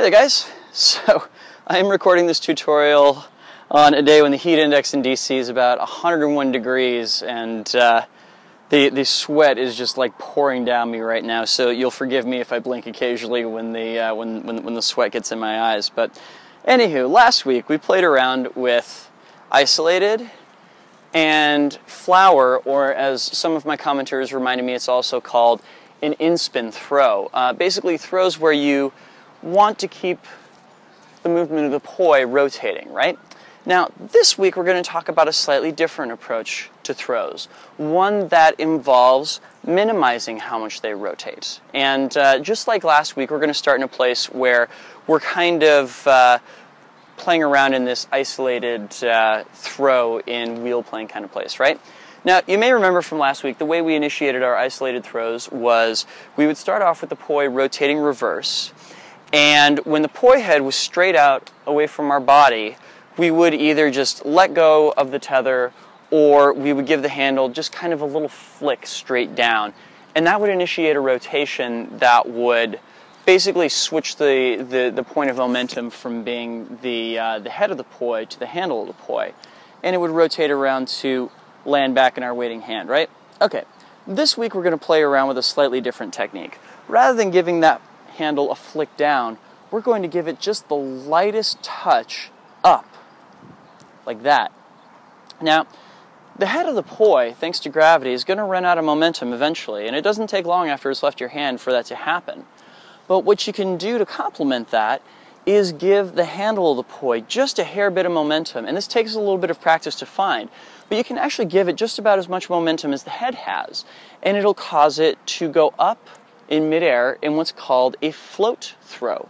there guys, so I am recording this tutorial on a day when the heat index in DC is about 101 degrees and the sweat is just like pouring down me right now, so you'll forgive me if I blink occasionally when the sweat gets in my eyes. But anywho, last week we played around with isolated and flower, or as some of my commenters reminded me, it's also called an in-spin throw. Basically throws where you want to keep the movement of the poi rotating, right? Now, this week we're going to talk about a slightly different approach to throws, one that involves minimizing how much they rotate. And just like last week, we're going to start in a place where we're kind of playing around in this isolated throw in wheel playing kind of place, right? Now, you may remember from last week, the way we initiated our isolated throws was we would start off with the poi rotating reverse, and when the poi head was straight out away from our body, we would either just let go of the tether or we would give the handle just kind of a little flick straight down, and that would initiate a rotation that would basically switch the point of momentum from being the head of the poi to the handle of the poi, and it would rotate around to land back in our waiting hand, right? Okay, this week we're going to play around with a slightly different technique. Rather than giving that handle a flick down, we're going to give it just the lightest touch up, like that. Now, the head of the poi, thanks to gravity, is going to run out of momentum eventually, and it doesn't take long after it's left your hand for that to happen. But what you can do to complement that is give the handle of the poi just a hair bit of momentum, and this takes a little bit of practice to find, but you can actually give it just about as much momentum as the head has, and it'll cause it to go up in midair in what's called a float throw.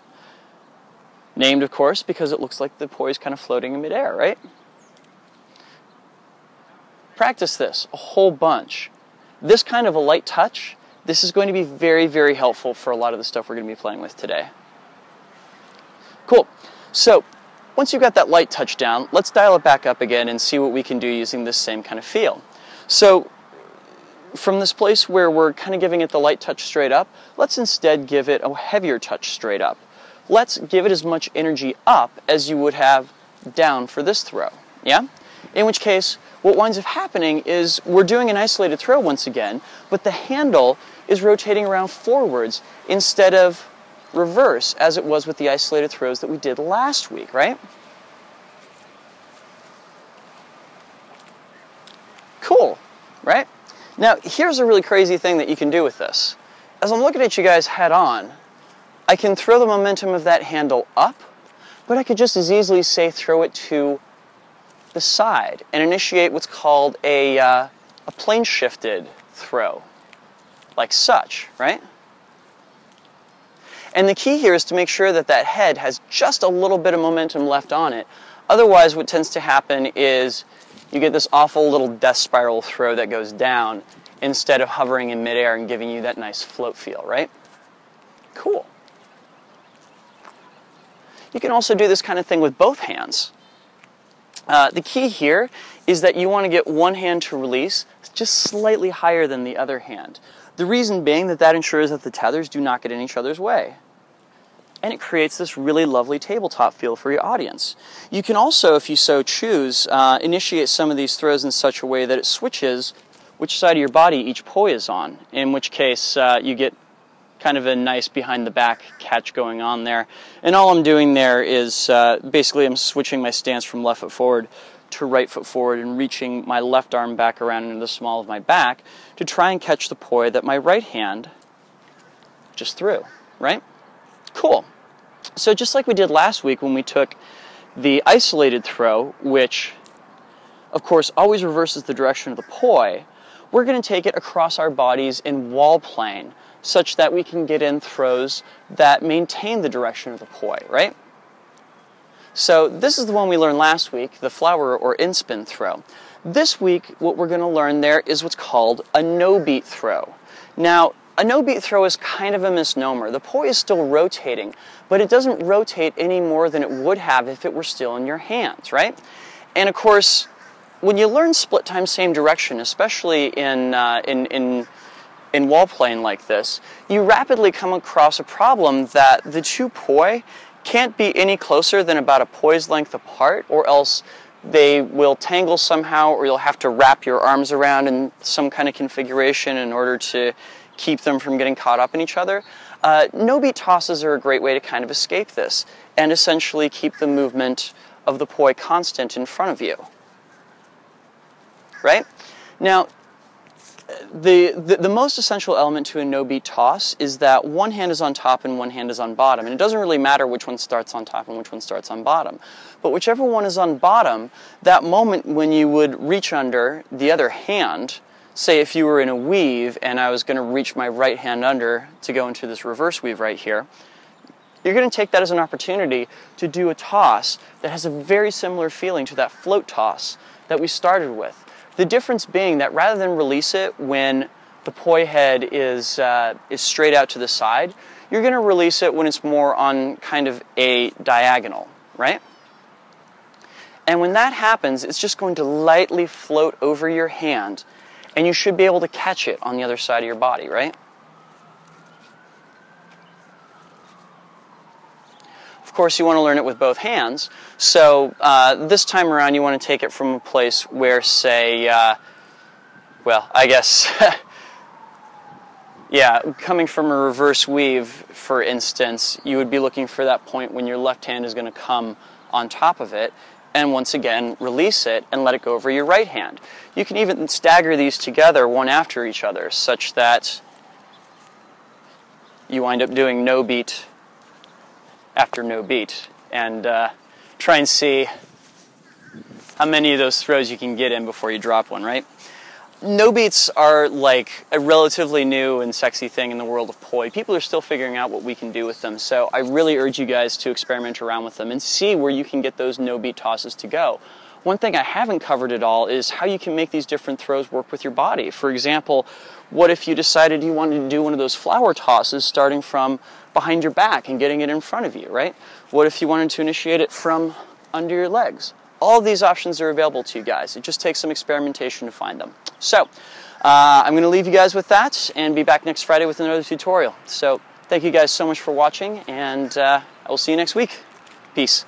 Named, of course, because it looks like the poi is kind of floating in midair, right? Practice this a whole bunch. This kind of a light touch, this is going to be very, very helpful for a lot of the stuff we're going to be playing with today. Cool. So, once you've got that light touch down, let's dial it back up again and see what we can do using this same kind of feel. So, from this place where we're kind of giving it the light touch straight up, let's instead give it a heavier touch straight up. Let's give it as much energy up as you would have down for this throw, yeah? In which case, what winds up happening is we're doing an isolated throw once again, but the handle is rotating around forwards instead of reverse, as it was with the isolated throws that we did last week, right? Cool, right? Now, here's a really crazy thing that you can do with this. As I'm looking at you guys head on, I can throw the momentum of that handle up, but I could just as easily say throw it to the side and initiate what's called a plane shifted throw, like such, right? And the key here is to make sure that that head has just a little bit of momentum left on it. Otherwise, what tends to happen is you get this awful little death spiral throw that goes down instead of hovering in midair and giving you that nice float feel, right? Cool. You can also do this kind of thing with both hands. The key here is that you want to get one hand to release just slightly higher than the other hand. The reason being that ensures that the tethers do not get in each other's way. And it creates this really lovely tabletop feel for your audience. You can also, if you so choose, initiate some of these throws in such a way that it switches which side of your body each poi is on, in which case you get kind of a nice behind the back catch going on there. And all I'm doing there is basically I'm switching my stance from left foot forward to right foot forward and reaching my left arm back around into the small of my back to try and catch the poi that my right hand just threw, right? Cool. So just like we did last week when we took the isolated throw, which of course always reverses the direction of the poi, we're going to take it across our bodies in wall plane such that we can get in throws that maintain the direction of the poi, right? So this is the one we learned last week, the flower or in-spin throw. This week what we're going to learn there is what's called a no-beat throw. Now, a no-beat throw is kind of a misnomer. The poi is still rotating, but it doesn't rotate any more than it would have if it were still in your hands, right? And of course, when you learn split time same direction, especially in wall playing like this, you rapidly come across a problem that the two poi can't be any closer than about a poise length apart, or else they will tangle somehow, or you'll have to wrap your arms around in some kind of configuration in order to keep them from getting caught up in each other. No-beat tosses are a great way to kind of escape this and essentially keep the movement of the poi constant in front of you. Right? Now, the most essential element to a no-beat toss is that one hand is on top and one hand is on bottom. And it doesn't really matter which one starts on top and which one starts on bottom. But whichever one is on bottom, that moment when you would reach under the other hand, say if you were in a weave and I was going to reach my right hand under to go into this reverse weave right here, you're going to take that as an opportunity to do a toss that has a very similar feeling to that float toss that we started with. The difference being that rather than release it when the poi head is straight out to the side, you're going to release it when it's more on kind of a diagonal, right? And when that happens, it's just going to lightly float over your hand, and you should be able to catch it on the other side of your body, right? Of course, you want to learn it with both hands, so this time around you want to take it from a place where, say, well, I guess, yeah, coming from a reverse weave, for instance, you would be looking for that point when your left hand is going to come on top of it, and once again, release it and let it go over your right hand. You can even stagger these together one after each other, such that you wind up doing no beat after no beat, and try and see how many of those throws you can get in before you drop one, right? No beats are like a relatively new and sexy thing in the world of poi. People are still figuring out what we can do with them, so I really urge you guys to experiment around with them and see where you can get those no beat tosses to go. One thing I haven't covered at all is how you can make these different throws work with your body. For example, what if you decided you wanted to do one of those flower tosses starting from behind your back and getting it in front of you, right? What if you wanted to initiate it from under your legs? All of these options are available to you guys. It just takes some experimentation to find them. So, I'm going to leave you guys with that and be back next Friday with another tutorial. So, thank you guys so much for watching, and I will see you next week. Peace.